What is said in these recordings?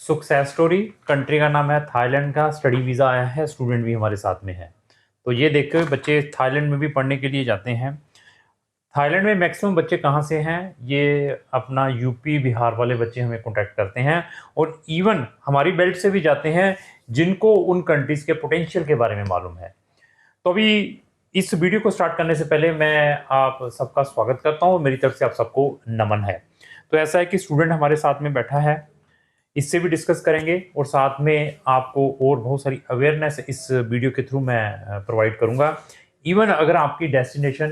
Success story. Country का नाम है थाईलैंड का। स्टडी वीज़ा आया है, स्टूडेंट भी हमारे साथ में है। तो ये देखते हुए बच्चे थाईलैंड में भी पढ़ने के लिए जाते हैं। थाईलैंड में मैक्सिमम बच्चे कहाँ से हैं? ये अपना यूपी बिहार वाले बच्चे हमें कॉन्टैक्ट करते हैं और इवन हमारी बेल्ट से भी जाते हैं जिनको उन कंट्रीज़ के पोटेंशियल के बारे में मालूम है। तो अभी इस वीडियो को स्टार्ट करने से पहले मैं आप सबका स्वागत करता हूँ। मेरी तरफ से आप सबको नमन है। तो ऐसा है कि स्टूडेंट हमारे साथ में बैठा है, इससे भी डिस्कस करेंगे और साथ में आपको और बहुत सारी अवेयरनेस इस वीडियो के थ्रू मैं प्रोवाइड करूंगा। इवन अगर आपकी डेस्टिनेशन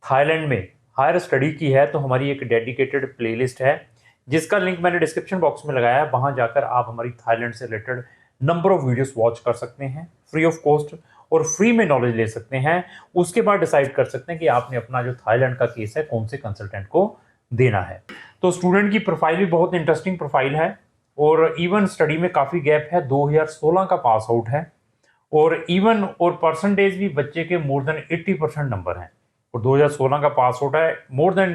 थाईलैंड में हायर स्टडी की है तो हमारी एक डेडिकेटेड प्लेलिस्ट है जिसका लिंक मैंने डिस्क्रिप्शन बॉक्स में लगाया है। वहां जाकर आप हमारी थाईलैंड से related number of videos watch कर सकते हैं फ्री ऑफ कॉस्ट और फ्री में नॉलेज ले सकते हैं। उसके बाद डिसाइड कर सकते हैं कि आपने अपना जो थाईलैंड का केस है कौन से कंसल्टेंट को देना है। तो स्टूडेंट की प्रोफाइल भी बहुत इंटरेस्टिंग प्रोफाइल है और इवन स्टडी में काफ़ी गैप है। 2016 का पास आउट है और इवन और परसेंटेज भी बच्चे के मोर देन 80% नंबर हैं और 2016 का पास आउट है। मोर देन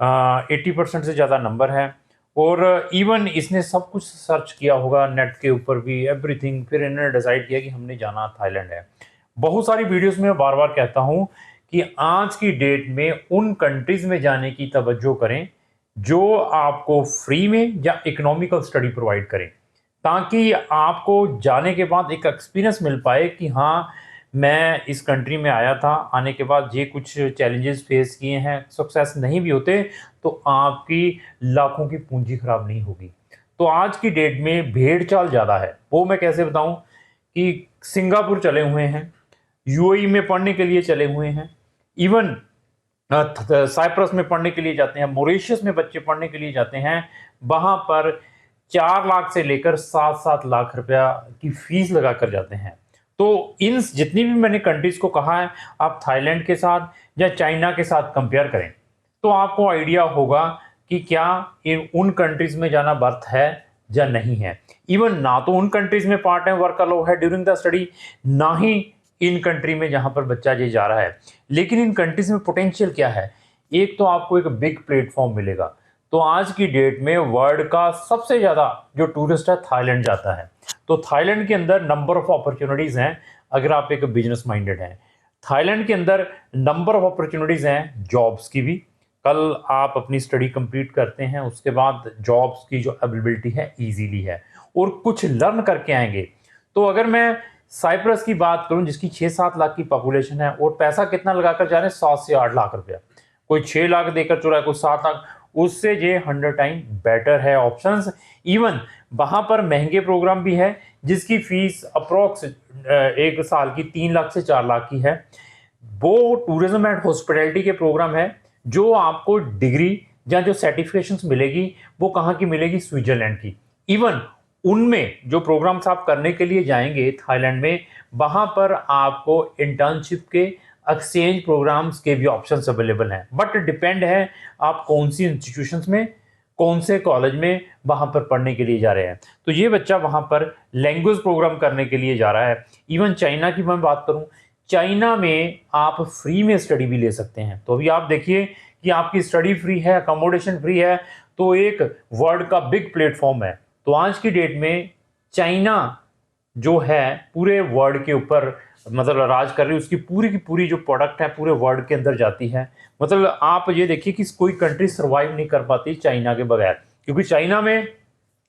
80% से ज़्यादा नंबर है और इवन इसने सब कुछ सर्च किया होगा नेट के ऊपर भी, एवरीथिंग। फिर इन्होंने डिसाइड किया कि हमने जाना थाईलैंड है। बहुत सारी वीडियोस में बार बार कहता हूँ कि आज की डेट में उन कंट्रीज़ में जाने की तवज्जो करें जो आपको फ्री में या इकोनॉमिकल स्टडी प्रोवाइड करें, ताकि आपको जाने के बाद एक एक्सपीरियंस मिल पाए कि हाँ, मैं इस कंट्री में आया था, आने के बाद ये कुछ चैलेंजेस फेस किए हैं, सक्सेस नहीं भी होते तो आपकी लाखों की पूंजी खराब नहीं होगी। तो आज की डेट में भेड़ चाल ज़्यादा है। वो मैं कैसे बताऊं कि सिंगापुर चले हुए हैं, यूएई में पढ़ने के लिए चले हुए हैं, इवन साइप्रस में पढ़ने के लिए जाते हैं, मॉरिशस में बच्चे पढ़ने के लिए जाते हैं। वहां पर 4 लाख से लेकर 7-7 लाख रुपया की फीस लगा कर जाते हैं। तो इन जितनी भी मैंने कंट्रीज को कहा है, आप थाईलैंड के साथ या चाइना के साथ कंपेयर करें तो आपको आइडिया होगा कि क्या उन कंट्रीज में जाना बर्थ है या नहीं है। इवन ना तो उन कंट्रीज में पार्ट टाइम वर्क अलाउ है ड्यूरिंग द स्टडी, ना ही इन कंट्री में जहां पर बच्चा ये जा रहा है। लेकिन इन कंट्रीज में पोटेंशियल क्या है? एक तो आपको एक बिग प्लेटफॉर्म मिलेगा। तो आज की डेट में वर्ल्ड का सबसे ज्यादा जो टूरिस्ट है थाईलैंड जाता है। तो थाईलैंड के अंदर नंबर ऑफ अपॉर्चुनिटीज हैं अगर आप एक बिजनेस माइंडेड हैं। थाईलैंड के अंदर नंबर ऑफ अपॉर्चुनिटीज हैं जॉब्स की भी। कल आप अपनी स्टडी कंप्लीट करते हैं, उसके बाद जॉब्स की जो अवेलेबिलिटी है ईजीली है और कुछ लर्न करके आएंगे। तो अगर मैं साइप्रस की बात करूं जिसकी 6-7 लाख की पॉपुलेशन है और पैसा कितना लगाकर जा रहे हैं, 7 से 8 लाख रुपया। कोई 6 लाख देकर चुरा है, कोई 7 लाख, उससे ये 100 टाइम बेटर है ऑप्शंस। इवन वहां पर महंगे प्रोग्राम भी है जिसकी फीस अप्रोक्स एक साल की 3 लाख से 4 लाख की है। वो टूरिज्म एंड हॉस्पिटैलिटी के प्रोग्राम है जो आपको डिग्री या जो सर्टिफिकेशंस मिलेगी वो कहाँ की मिलेगी? स्विट्जरलैंड की। इवन उनमें जो प्रोग्राम्स आप करने के लिए जाएंगे थाईलैंड में, वहां पर आपको इंटर्नशिप के, एक्सचेंज प्रोग्राम्स के भी ऑप्शंस अवेलेबल हैं। बट डिपेंड है आप कौन सी इंस्टीट्यूशंस में, कौन से कॉलेज में वहां पर पढ़ने के लिए जा रहे हैं। तो ये बच्चा वहां पर लैंग्वेज प्रोग्राम करने के लिए जा रहा है। इवन चाइना की मैं बात करूं, चाइना में आप फ्री में स्टडी भी ले सकते हैं। तो अभी आप देखिए कि आपकी स्टडी फ्री है, अकोमोडेशन फ्री है, तो एक वर्ल्ड का बिग प्लेटफॉर्म है। तो आज की डेट में चाइना जो है पूरे वर्ल्ड के ऊपर मतलब राज कर रही है। उसकी पूरी की पूरी जो प्रोडक्ट है पूरे वर्ल्ड के अंदर जाती है। मतलब आप ये देखिए कि कोई कंट्री सर्वाइव नहीं कर पाती चाइना के बगैर, क्योंकि चाइना में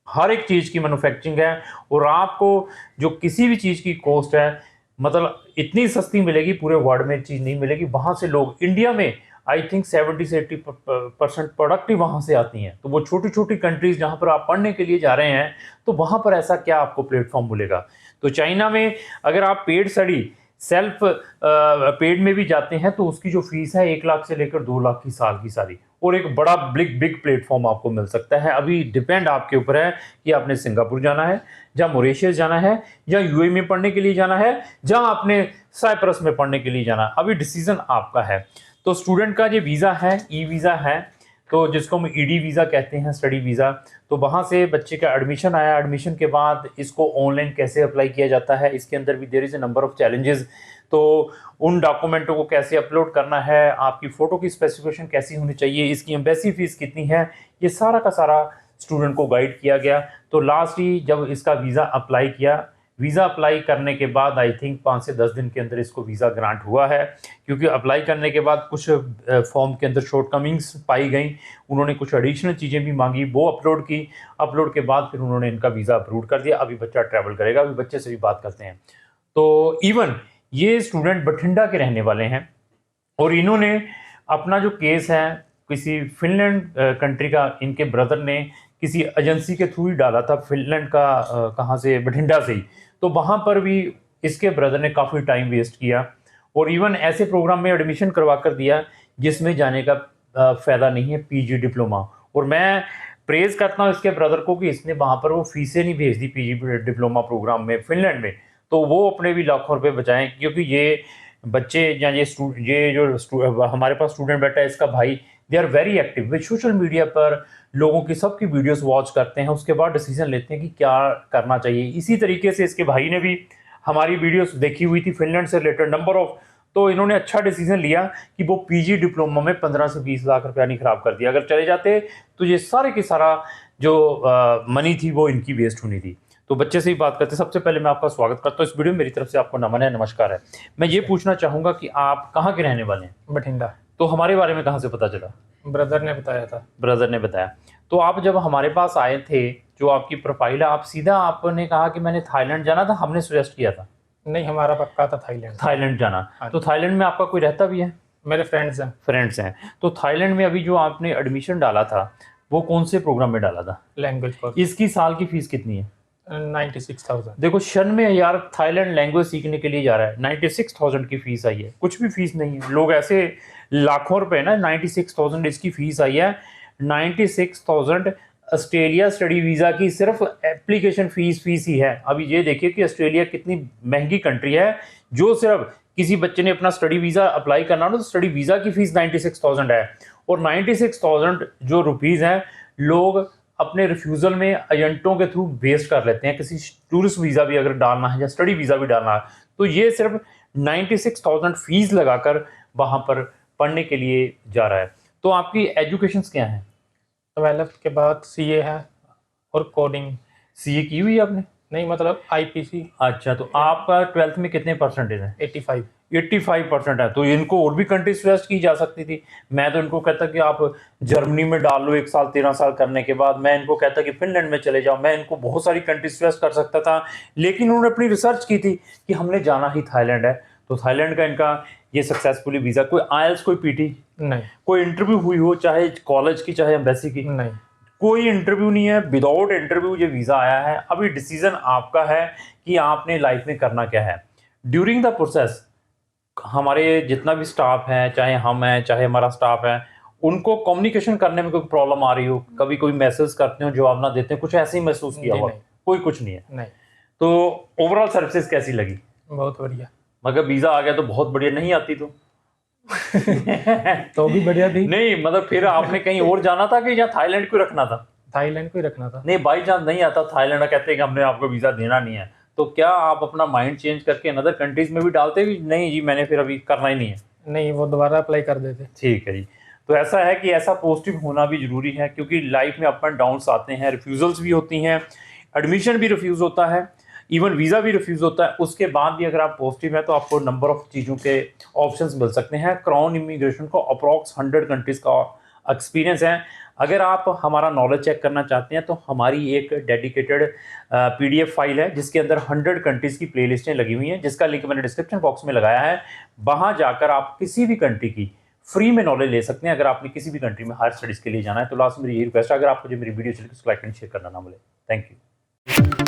हर एक चीज़ की मैन्युफैक्चरिंग है और आपको जो किसी भी चीज़ की कॉस्ट है मतलब इतनी सस्ती मिलेगी, पूरे वर्ल्ड में चीज़ नहीं मिलेगी। वहाँ से लोग इंडिया में आई थिंक 70 से 80% प्रोडक्ट ही वहाँ से आती हैं। तो वो छोटी छोटी कंट्रीज़ जहाँ पर आप पढ़ने के लिए जा रहे हैं तो वहाँ पर ऐसा क्या आपको प्लेटफॉर्म मिलेगा? तो चाइना में अगर आप पेड स्टडी सेल्फ पेड में भी जाते हैं तो उसकी जो फीस है 1 लाख से लेकर 2 लाख की साल की सारी, और एक बड़ा बिग प्लेटफॉर्म आपको मिल सकता है। अभी डिपेंड आपके ऊपर है कि आपने सिंगापुर जाना है या मॉरिशस जाना है या यूएई में पढ़ने के लिए जाना है या आपने साइप्रस में पढ़ने के लिए जाना है। अभी डिसीजन आपका है। तो स्टूडेंट का जो वीज़ा है, ई वीज़ा है, तो जिसको हम ईडी वीज़ा कहते हैं, स्टडी वीज़ा। तो वहाँ से बच्चे का एडमिशन आया, एडमिशन के बाद इसको ऑनलाइन कैसे अप्लाई किया जाता है, इसके अंदर भी there is a number of challenges. तो उन डॉक्यूमेंटों को कैसे अपलोड करना है, आपकी फ़ोटो की स्पेसिफिकेशन कैसी होनी चाहिए, इसकी एम्बेसी फ़ीस कितनी है, ये सारा का सारा स्टूडेंट को गाइड किया गया। तो लास्ट ही जब इसका वीज़ा अप्लाई किया, वीज़ा अप्लाई करने के बाद आई थिंक 5 से 10 दिन के अंदर इसको वीज़ा ग्रांट हुआ है, क्योंकि अप्लाई करने के बाद कुछ फॉर्म के अंदर शॉर्टकमिंग्स पाई गई। उन्होंने कुछ एडिशनल चीज़ें भी मांगी, वो अपलोड की। अपलोड के बाद फिर उन्होंने इनका वीज़ा अप्रूव कर दिया। अभी बच्चा ट्रैवल करेगा। अभी बच्चे से भी बात करते हैं। तो इवन ये स्टूडेंट बठिंडा के रहने वाले हैं और इन्होंने अपना जो केस है किसी फिनलैंड कंट्री का, इनके ब्रदर ने किसी एजेंसी के थ्रू ही डाला था, फिनलैंड का कहाँ से, बठिंडा से ही। तो वहाँ पर भी इसके ब्रदर ने काफ़ी टाइम वेस्ट किया और इवन ऐसे प्रोग्राम में एडमिशन करवा कर दिया जिसमें जाने का फ़ायदा नहीं है, पीजी डिप्लोमा। और मैं प्रेज करता हूँ इसके ब्रदर को कि इसने वहाँ पर वो फीसें नहीं भेज दी पीजी डिप्लोमा प्रोग्राम में फिनलैंड में, तो वो अपने भी लाखों रुपए बचाएं। क्योंकि ये बच्चे या ये जो हमारे पास स्टूडेंट बैठा है, इसका भाई, दे आर वेरी एक्टिव। वे सोशल मीडिया पर लोगों की सबकी वीडियोस वॉच करते हैं, उसके बाद डिसीजन लेते हैं कि क्या करना चाहिए। इसी तरीके से इसके भाई ने भी हमारी वीडियोस देखी हुई थी फिनलैंड से रिलेटेड नंबर ऑफ, तो इन्होंने अच्छा डिसीजन लिया कि वो पीजी डिप्लोमा में 15 से 20 लाख रुपया नहीं खराब कर दिया। अगर चले जाते तो ये सारे की सारा जो मनी थी वो इनकी वेस्ट होनी थी। तो बच्चे से ही बात करते हैं। सबसे पहले मैं आपका स्वागत करता हूँ इस वीडियो में। मेरी तरफ से आपको नमन है, नमस्कार है। मैं ये पूछना चाहूँगा कि आप कहाँ के रहने वाले हैं? बठिंडा। तो हमारे बारे में कहाँ से पता चला? ब्रदर ने बताया था। ब्रदर ने बताया। तो आप जब हमारे पास आए थे, जो आपकी प्रोफाइल है, आप सीधा आपने कहा कि मैंने थाईलैंड जाना था, हमने सजेस्ट किया था? नहीं, हमारा पक्का था थाईलैंड जाना। तो थाईलैंड में आपका कोई रहता भी है? मेरे फ्रेंड्स हैं। तो थाईलैंड में अभी जो आपने एडमिशन डाला था वो कौन से प्रोग्राम में डाला था? Language course. इसकी साल की फीस कितनी है? 96,000। देखो, 96,000 थाईलैंड लैंग्वेज सीखने के लिए जा रहा है। 96,000 की फीस आई है, कुछ भी फीस नहीं है। लोग ऐसे लाखों रुपए ना, 96,000 इसकी फीस आई है। 96,000 ऑस्ट्रेलिया स्टडी वीज़ा की सिर्फ एप्लीकेशन फीस ही है। अभी ये देखिए कि ऑस्ट्रेलिया कितनी महंगी कंट्री है। जो सिर्फ किसी बच्चे ने अपना स्टडी वीज़ा अप्लाई करना हो तो स्टडी वीज़ा की फीस 96,000 है। और 96,000 जो रुपीज़ हैं, लोग अपने रिफ्यूज़ल में एजेंटों के थ्रू वेस्ट कर लेते हैं। किसी टूरिस्ट वीज़ा भी अगर डालना है या स्टडी वीज़ा भी डालना है तो ये सिर्फ 96,000 फीस लगाकर वहाँ पर पढ़ने के लिए जा रहा है। तो आपकी एजुकेशंस क्या हैं? 12th के बाद सीए है और कोडिंग। सीए की हुई है आपने? नहीं, मतलब आईपीसी। अच्छा, तो आपका 12th में कितने परसेंटेज हैं? 85% है। तो इनको और भी कंट्री सजेस्ट की जा सकती थी। मैं तो इनको कहता कि आप जर्मनी में डाल लो 1 साल 13 साल करने के बाद। मैं इनको कहता कि फिनलैंड में चले जाओ। मैं इनको बहुत सारी कंट्री सजेस्ट कर सकता था, लेकिन उन्होंने अपनी रिसर्च की थी कि हमने जाना ही थाईलैंड है। तो थाईलैंड का इनका ये सक्सेसफुली वीज़ा, कोई आईएलटीएस, कोई पीटी नहीं, कोई इंटरव्यू हुई हो, चाहे कॉलेज की चाहे एम्बेसी की, नहीं, कोई इंटरव्यू नहीं है। विदाउट इंटरव्यू ये वीज़ा आया है। अभी डिसीजन आपका है कि आपने लाइफ में करना क्या है। ड्यूरिंग द प्रोसेस हमारे जितना भी स्टाफ है, चाहे हम हैं चाहे हमारा स्टाफ है, उनको कम्युनिकेशन करने में कोई प्रॉब्लम आ रही हो, कभी कोई मैसेज करते हो जवाब ना देते हो, कुछ ऐसे ही महसूस किया हुआ? कोई कुछ नहीं है। नहीं। तो ओवरऑल सर्विसेज कैसी लगी? बहुत बढ़िया। मगर वीज़ा आ गया तो बहुत बढ़िया, नहीं आती तो तो भी बढ़िया थी। नहीं, मतलब फिर आपने कहीं और जाना था कि या थाईलैंड को रखना था? थाईलैंड को ही रखना था। नहीं, बाई चांस नहीं आता थाईलैंड, कहते हैं कि हमने आपको वीज़ा देना नहीं है, तो क्या आप अपना माइंड चेंज करके अनदर कंट्रीज में भी डालते कि नहीं जी मैंने फिर अभी करना ही नहीं है? नहीं, वो दोबारा अप्लाई कर देते। ठीक है जी। तो ऐसा है कि ऐसा पॉजिटिव होना भी ज़रूरी है, क्योंकि लाइफ में अप एंड डाउन्स आते हैं, रिफ्यूज़ल्स भी होती हैं, एडमिशन भी रिफ्यूज़ होता है, इवन वीज़ा भी रिफ्यूज़ होता है। उसके बाद भी अगर आप पॉजिटिव हैं तो आपको नंबर ऑफ चीज़ों के ऑप्शंस मिल सकते हैं। क्राउन इमिग्रेशन को अप्रॉक्स 100 कंट्रीज़ का एक्सपीरियंस है। अगर आप हमारा नॉलेज चेक करना चाहते हैं तो हमारी एक डेडिकेटेड PDF फाइल है जिसके अंदर 100 कंट्रीज़ की प्लेलिस्टें लगी हुई हैं, जिसका लिंक मैंने डिस्क्रिप्शन बॉक्स में लगाया है। वहाँ जाकर आप किसी भी कंट्री की फ्री में नॉलेज ले सकते हैं, अगर आपने किसी भी कंट्री में हायर स्टडीज़ के लिए जाना है। तो लास्ट मेरी ये रिक्वेस्ट है, अगर आपको जो मेरी वीडियो चली तो लाइक एंड शेयर करना ना भूलें। Thank you.